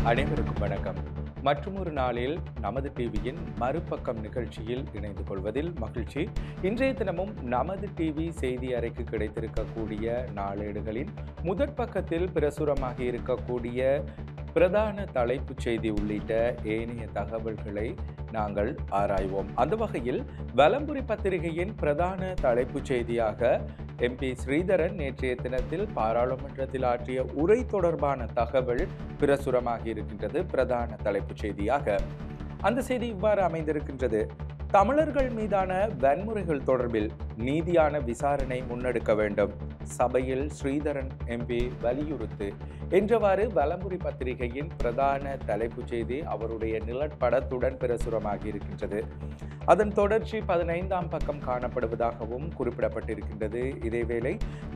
அனைவருக்கும் வணக்கம். மற்றுமொரு நாளில் நமது டிவியின் மறுபக்கம் நிகழ்ச்சியில் இணைந்து கொள்வதில் மகிழ்ச்சி. இன்றைய தினமும் நமது டிவி செய்தி அறைக்கு கிடைத்திருக்கக்கூடிய நாளேடுகளின் முதற் பக்கத்தில் பிரசுரமாகி இருக்கக்கூடிய பிரதான தலைப்புச் செய்தி உள்ளிட்ட ஏனைய தகவல்களை நாங்கள் ஆராய்வோம். அந்த வகையில் வலம்புரி பத்திரிகையின் பிரதான தலைப்புச் செய்தியாக MP ஸ்ரீதரன் நேற்றைய தினத்தில் பாராளுமன்றத்தில் ஆற்றிய உரை தொடர்பான தகவல் பிரசுரமாகி இருக்கின்றது. பிரதான தலைப்புச் செய்தியாக அந்த செய்தி இவ்வாறு அமைந்திருக்கின்றது. தமிழர்கள் மீதான வன்முறைகள் தொடர்பில் நீதியான விசாரணை முன்னெடுக்க வேண்டும், சபையில் ஸ்ரீதரன் MP வலியுறுத்து என்றவாறு வலம்புரி பத்திரிகையின் பிரதான தலைப்புச் செய்தி அவருடைய நிழற்படத்துடன் பிரசுரமாகி இருக்கின்றது. அதன் தொடர்ச்சி 15ஆம் பக்கம் காணப்படுவதாகவும் குறிப்பிடப்பட்டிருக்கின்றது. இதேவேளை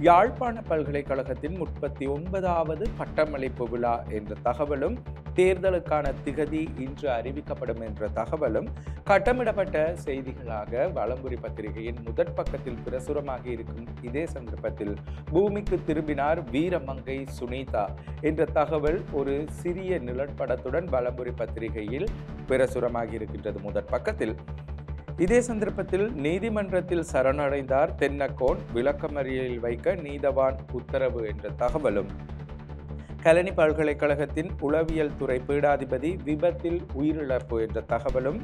யாழ்ப்பாண பல்கலைக்கழகத்தின் 39வது பட்டமளிப்பு விழா என்ற தகவலும், தேர்தலுக்கான திகதி இன்று அறிவிக்கப்படும் என்ற தகவலும் கட்டமிடப்பட்ட செய்திகளாக வலம்புரி பத்திரிகையின் முதற் பக்கத்தில் பிரசுரமாகி இருக்கும். இதே சந்தர்ப்பத்தில் பூமிக்கு திரும்பினார் வீரமங்கை சுனீதா என்ற தகவல் ஒரு சிறிய நிழற்படத்துடன் வலம்புரி பத்திரிகையில் பிரசுரமாகி இருக்கின்றது முதற் பக்கத்தில். இதே சந்தர்ப்பத்தில் நீதிமன்றத்தில் சரணடைந்தார் தென்னக்கோன், விளக்கமறியலில் வைக்க நீதவான் உத்தரவு என்ற தகவலும், கலனி பல்கலைக்கழகத்தின் உளவியல் துறை பீடாதிபதி விபத்தில் உயிரிழப்பு என்ற தகவலும்,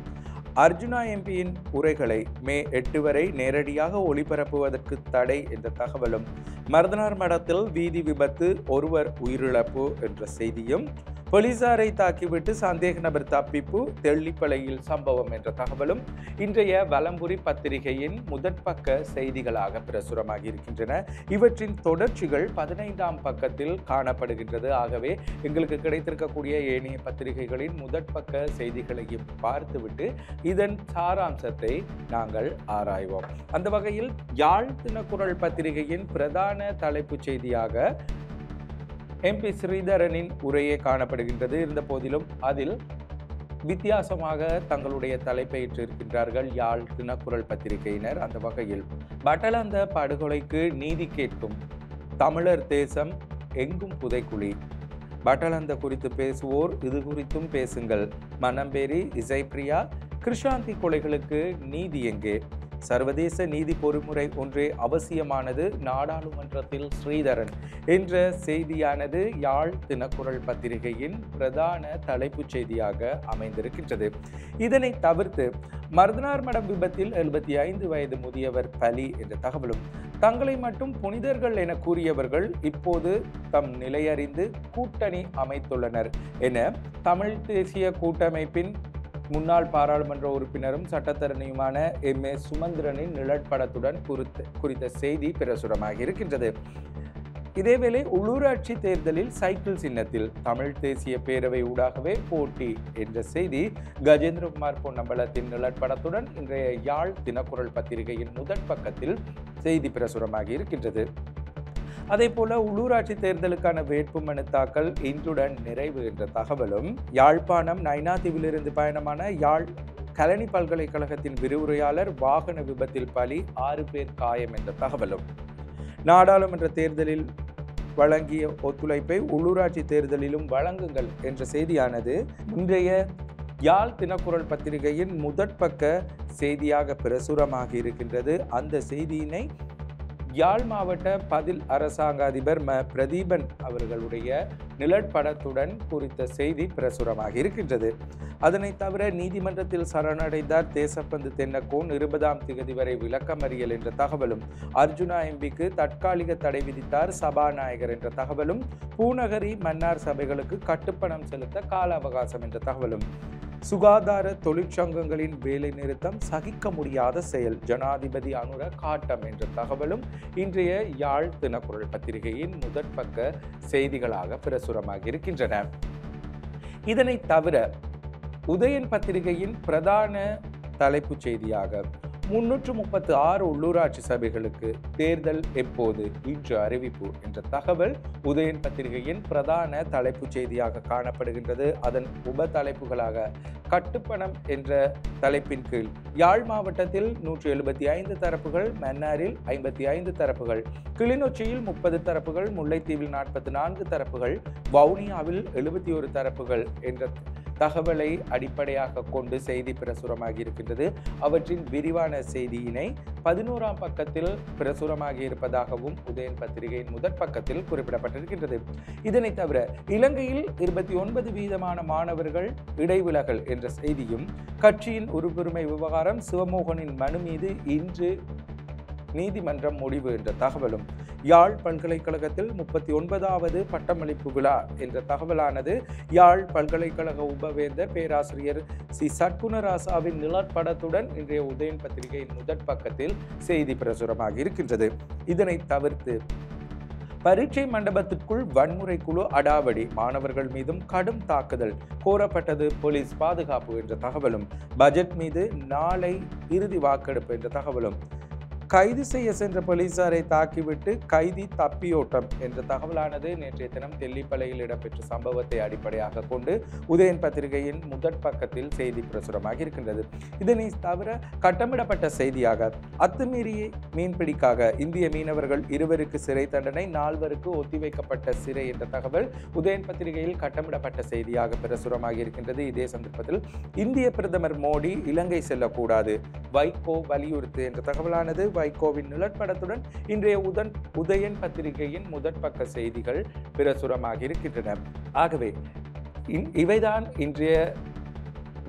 அர்ஜுனா MPயின் உரைகளை மே 8 வரை நேரடியாக ஒளிபரப்புவதற்கு தடை என்ற தகவலும், மருதனார் மடத்தில் வீதி விபத்து, ஒருவர் உயிரிழப்பு என்ற செய்தியும், போலீசாரை தாக்கிவிட்டு சந்தேக நபர் தப்பிப்பு, தெள்ளிப்பளையில் சம்பவம் என்ற தகவலும் இன்றைய வலம்புரி பத்திரிகையின் முதற்பக்க செய்திகளாக பிரசுரமாகி இருக்கின்றன. இவற்றின் தொடர்ச்சிகள் 15ஆம் பக்கத்தில் காணப்படுகின்றது. ஆகவே எங்களுக்கு கிடைத்திருக்கக்கூடிய ஏனைய பத்திரிகைகளின் முதற்பக்க செய்திகளையும் பார்த்துவிட்டு இதன் சாராம்சத்தை நாங்கள் ஆராய்வோம். அந்த வகையில் யாழ் தினக்குரல் பத்திரிகையின் பிரதான தலைப்புச் செய்தியாக MP ஸ்ரீதரனின் உரையே காணப்படுகின்றது. இருந்த போதிலும் அதில் வித்தியாசமாக தங்களுடைய தலைப்பை ஏற்றிருக்கின்றார்கள் யாழ் தினக்குரல் பத்திரிகையினர். அந்த வகையில் பட்டலந்த படுகொலைக்கு நீதி கேட்கும் தமிழர் தேசம் எங்கும் புதைக்குழி, பட்டலந்த குறித்து பேசுவோர் இது குறித்தும் பேசுங்கள், மனம்பேரி இசைப்பிரியா, கிருஷாந்தி கொலைகளுக்கு நீதி எங்கே, சர்வதேச நீதி பொறிமுறை ஒன்றே அவசியமானது, நாடாளுமன்றத்தில் ஸ்ரீதரன் என்ற செய்தியானது யாழ் தினக்குரல் பத்திரிகையின் பிரதான தலைப்புச் செய்தியாக அமைந்திருக்கின்றது. இதனை தவிர்த்து மருதனார் மடம் விபத்தில் 75 வயது முதியவர் பலி என்ற தகவலும், தங்களை மட்டும் புனிதர்கள் என கூறியவர்கள் இப்போது தம் நிலையறிந்து கூட்டணி அமைத்துள்ளனர் என தமிழ் தேசிய கூட்டமைப்பின் முன்னாள் பாராளுமன்ற உறுப்பினரும் சட்டத்தரணியுமான MA சுமந்திரனின் நிழற்படத்துடன் குறித்த செய்தி பிரசுரமாகி இருக்கின்றது. இதேவேளை உள்ளூராட்சி தேர்தலில் சைக்கிள் சின்னத்தில் தமிழ் தேசிய பேரவை ஊடாகவே போட்டி என்ற செய்தி கஜேந்திரகுமார் பொன்னம்பலத்தின் நிழற்படத்துடன் இன்றைய யாழ் தினக்குரல் பத்திரிகையின் முதற் பக்கத்தில் செய்தி பிரசுரமாகி இருக்கின்றது. அதே போல உள்ளூராட்சி தேர்தலுக்கான வேட்புமனு தாக்கல் இன்றுடன் நிறைவு என்ற தகவலும், யாழ்ப்பாணம் நைனாதீவிலிருந்து பயணமான யாழ் கலனி பல்கலைக்கழகத்தின் விரிவுரையாளர் வாகன விபத்தில் பலி, 6 பேர் காயம் என்ற தகவலும், நாடாளுமன்ற தேர்தலில் வழங்கிய ஒத்துழைப்பை உள்ளூராட்சி தேர்தலிலும் வழங்குங்கள் என்ற செய்தியானது இன்றைய யாழ் தினக்குரல் பத்திரிகையின் முதற்பக்க செய்தியாக பிரசுரமாகி இருக்கின்றது. அந்த செய்தியினை யாழ் மாவட்ட பதில் அரசாங்க அதிபர் பிரதீபன் அவர்களுடைய நிழற்படத்துடன் குறித்த செய்தி பிரசுரமாக இருக்கின்றது. அதனை தவிர நீதிமன்றத்தில் சரணடைந்தார் தேசப்பந்து தென்னக்கோன், 20ஆம் திகதி வரை விளக்கமறியல் என்ற தகவலும், அர்ஜுனா MPக்கு தற்காலிக தடை விதித்தார் சபாநாயகர் என்ற தகவலும், பூநகரி மன்னார் சபைகளுக்கு கட்டுப்பணம் செலுத்த கால அவகாசம் என்ற தகவலும், சுகாதார தொழிற்சங்கங்களின் வேலை நிறுத்தம் சகிக்க முடியாத செயல், ஜனாதிபதி அனுர காட்டம் என்ற தகவலும் இன்றைய யாழ் தினக்குரல் பத்திரிகையின் முதற்பக்க செய்திகளாக பிரசுரமாகி இருக்கின்றன. இதனை தவிர உதயன் பத்திரிகையின் பிரதான தலைப்புச் செய்தியாக 336 உள்ளூராட்சி சபைகளுக்கு தேர்தல் எப்போது இன்று அறிவிப்பு என்ற தகவல் உதயன் பத்திரிகையின் பிரதான தலைப்புச் செய்தியாக காணப்படுகின்றது. அதன் உப தலைப்புகளாக கட்டுப்பணம் என்ற தலைப்பின் கீழ் யாழ் மாவட்டத்தில் 175 தரப்புகள், மன்னாரில் 55 தரப்புகள், கிளிநொச்சியில் 30 தரப்புகள், முல்லைத்தீவில் 44 தரப்புகள், வவுனியாவில் 71 தரப்புகள் என்ற தகவலை அடிப்படையாக கொண்டு செய்தி பிரசுரமாகி இருக்கின்றது. அவற்றின் விரிவான செய்தியினை 11ஆம் பக்கத்தில் பிரசுரமாகி இருப்பதாகவும் உதயன் பத்திரிகையின் முதற் பக்கத்தில் குறிப்பிடப்பட்டிருக்கின்றது. இதனை தவிர இலங்கையில் 29% மாணவர்கள் இடைவிலகல் என்ற செய்தியும், கட்சியின் உறுப்புரிமை விவகாரம், சிவமோகனின் மனு மீது இன்று நீதிமன்றம் முடிவு என்ற தகவலும், யாழ் பல்கலைக்கழகத்தில் 39வது பட்டமளிப்பு விழா என்ற தகவலானது யாழ் பல்கலைக்கழக உபவேந்தர் பேராசிரியர் சி சட்குணராசாவின் நிழற்படத்துடன் இன்றைய உதயன் பத்திரிகையின் முதற் பக்கத்தில் செய்தி பிரசுரமாக இருக்கின்றது. இதனை தவிர்த்து பரீட்சை மண்டபத்திற்குள் வன்முறை குழு அடாவடி, மாணவர்கள் மீதும் கடும் தாக்குதல், கோரப்பட்டது போலீஸ் பாதுகாப்பு என்ற தகவலும், பட்ஜெட் மீது நாளை இறுதி வாக்கெடுப்பு என்ற தகவலும், கைது செய்ய சென்ற போலீசாரை தாக்கிவிட்டு கைதி தப்பியோட்டம் என்ற தகவலானது நேற்றைய தினம் தெல்லிப்பளையில் இடம்பெற்ற சம்பவத்தை அடிப்படையாக கொண்டு உதயன் பத்திரிகையின் முதற் பக்கத்தில் செய்தி பிரசுரமாக இருக்கின்றது. இதனை தவிர கட்டமிடப்பட்ட செய்தியாக அத்துமீறி மீன்பிடிக்காக இந்திய மீனவர்கள் 2 சிறை தண்டனை, 4 ஒத்திவைக்கப்பட்ட சிறை என்ற தகவல் உதயன் பத்திரிகையில் கட்டமிடப்பட்ட செய்தியாக பிரசுரமாக இருக்கின்றது. இதே சந்தர்ப்பத்தில் இந்திய பிரதமர் மோடி இலங்கை செல்லக்கூடாது, வைகோ வலியுறுத்து என்ற தகவலானது வைகோவின் நிழற்படத்துடன் இன்றைய உதயன் பத்திரிகையின் முதற் பக்க செய்திகள் பிரசுரமாக இருக்கின்றன. ஆகவே இவைதான் இன்றைய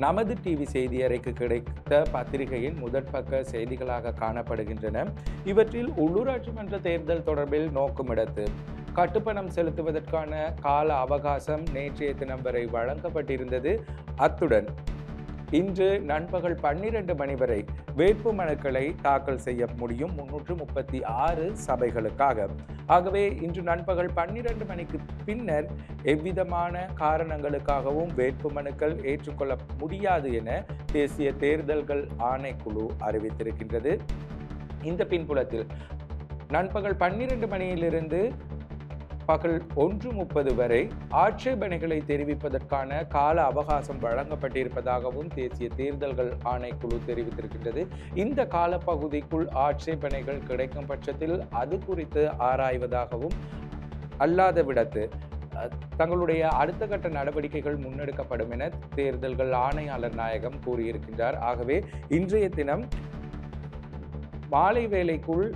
நமது டிவி செய்தி அறைக்கு கிடைத்த பத்திரிகையின் முதற் பக்க செய்திகளாக காணப்படுகின்றன. இவற்றில் உள்ளூராட்சி மன்ற தேர்தல் தொடர்பில் நோக்குமிடத்து கட்டுப்பணம் செலுத்துவதற்கான கால அவகாசம் நேற்றைய தினம் வரை வழங்கப்பட்டிருந்தது. அத்துடன் இன்று நண்பகல் 12 மணி வரை வேட்பு மனுக்களை தாக்கல் செய்ய முடியும் 336 சபைகளுக்காக. ஆகவே இன்று நண்பகல் 12 மணிக்கு பின்னர் எவ்விதமான காரணங்களுக்காகவும் வேட்பு மனுக்கள் ஏற்றுக்கொள்ள முடியாது என தேசிய தேர்தல்கள் ஆணைக்குழு அறிவித்திருக்கின்றது. இந்த பின்புலத்தில் நண்பகல் 12 மணியிலிருந்து பகல் 1:30 வரை ஆட்சேபனைகளை தெரிவிப்பதற்கான கால அவகாசம் வழங்கப்பட்டிருப்பதாகவும் தேசிய தேர்தல்கள் ஆணைக்குழு தெரிவித்திருக்கின்றது. இந்த காலப்பகுதிக்குள் ஆட்சேபனைகள் கிடைக்கும் பட்சத்தில் அது குறித்து ஆராய்வதாகவும், அல்லாத விடத்து தங்களுடைய அடுத்த கட்ட நடவடிக்கைகள் முன்னெடுக்கப்படும் என தேர்தல்கள் ஆணையாளர் நாயகம் கூறியிருக்கின்றார். ஆகவே இன்றைய தினம் மாலை வேளைக்குள்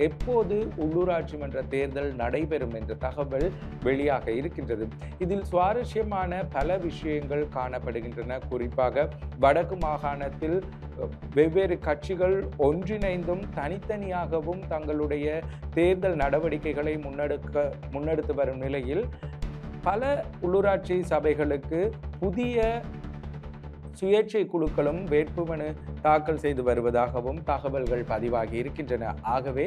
எப்போது உள்ளூராட்சி மன்ற தேர்தல் நடைபெறும் என்ற தகவல் வெளியாக இருக்கின்றது. இதில் சுவாரஸ்யமான பல விஷயங்கள் காணப்படுகின்றன. குறிப்பாக வடக்கு மாகாணத்தில் வெவ்வேறு கட்சிகள் ஒன்றிணைந்தும் தனித்தனியாகவும் தங்களுடைய தேர்தல் நடவடிக்கைகளை முன்னெடுத்து வரும் நிலையில் பல உள்ளூராட்சி சபைகளுக்கு புதிய சுயேட்சை குழுக்களும் வேட்புமனு தாக்கல் செய்து வருவதாகவும் தகவல்கள் பதிவாகி இருக்கின்றன. ஆகவே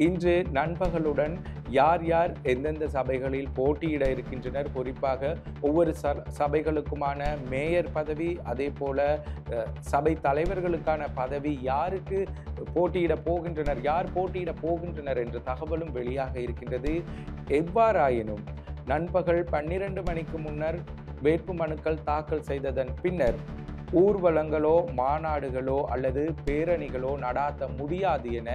இன்று நண்பகலுடன் யார் யார் எந்தெந்த சபைகளில் போட்டியிட இருக்கின்றனர், குறிப்பாக ஒவ்வொரு சபைகளுக்குமான மேயர் பதவி, அதே போல சபை தலைவர்களுக்கான பதவி யாருக்கு போட்டியிட போகின்றனர், யார் போட்டியிட போகின்றனர் என்ற தகவலும் வெளியாக இருக்கின்றது. எவ்வாறாயினும் நண்பகல் 12 மணிக்கு முன்னர் வேட்பு மனுக்கள் தாக்கல் செய்ததன் பின்னர் ஊர்வலங்களோ மாநாடுகளோ அல்லது பேரணிகளோ நடாத்த முடியாது என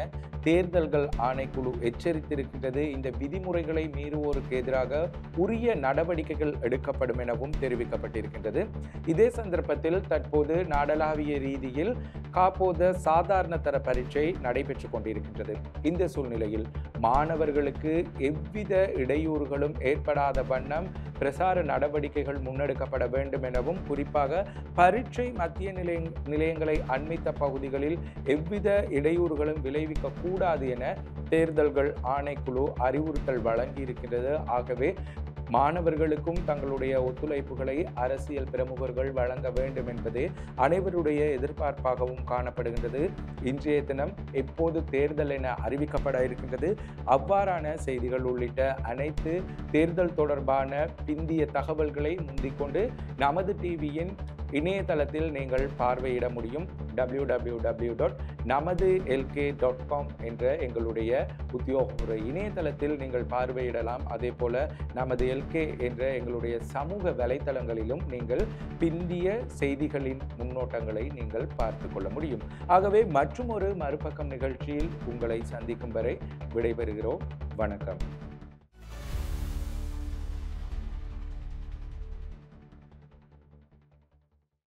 தேர்தல்கள் ஆணைக்குழு எச்சரித்திருக்கின்றது. இந்த விதிமுறைகளை மீறுவோருக்கு எதிராக உரிய நடவடிக்கைகள் எடுக்கப்படும் எனவும் தெரிவிக்கப்பட்டிருக்கின்றது. இதே சந்தர்ப்பத்தில் தற்போது நாடளாவிய ரீதியில் காப்போத சாதாரண தர பரீட்சை நடைபெற்று கொண்டிருக்கின்றது. இந்த சூழ்நிலையில் மாணவர்களுக்கு எவ்வித இடையூறுகளும் ஏற்படாத வண்ணம் பிரசார நடவடிக்கைகள் முன்னெடுக்கப்பட வேண்டும் எனவும், குறிப்பாக பரீட்சை மத்திய நிலையங்களை அண்மித்த பகுதிகளில் எவ்வித இடையூறுகளும் விளைவிக்க கூடாது என தேர்தல்கள் ஆணைக்குழு அறிவுறுத்தல் வழங்கி இருக்கின்றது. ஆகவே மாணவர்களுக்கும் தங்களுடைய ஒத்துழைப்புகளை அரசியல் பிரமுகர்கள் வழங்க வேண்டும் என்பதே அனைவருடைய எதிர்பார்ப்பாகவும் காணப்படுகின்றது. இன்றைய தினம் எப்போது தேர்தல் என அறிவிக்கப்பட இருக்கின்றது, அவ்வாறான செய்திகள் உள்ளிட்ட அனைத்து தேர்தல் தொடர்பான பிந்திய தகவல்களை முந்திக்கொண்டு நமது டிவியின் இணையதளத்தில் நீங்கள் பார்வையிட முடியும். www.namadulk.com என்ற எங்களுடைய உத்தியோகபூர்வ இணையதளத்தில் நீங்கள் பார்வையிடலாம். அதே போல நமது எல்கே என்ற எங்களுடைய சமூக வலைத்தளங்களிலும் நீங்கள் பிந்திய செய்திகளின் முன்னோட்டங்களை நீங்கள் பார்த்து கொள்ள முடியும். ஆகவே மற்றும் ஒரு மறுபக்கம் நிகழ்ச்சியில் உங்களை சந்திக்கும் வரை விடைபெறுகிறோம். வணக்கம்.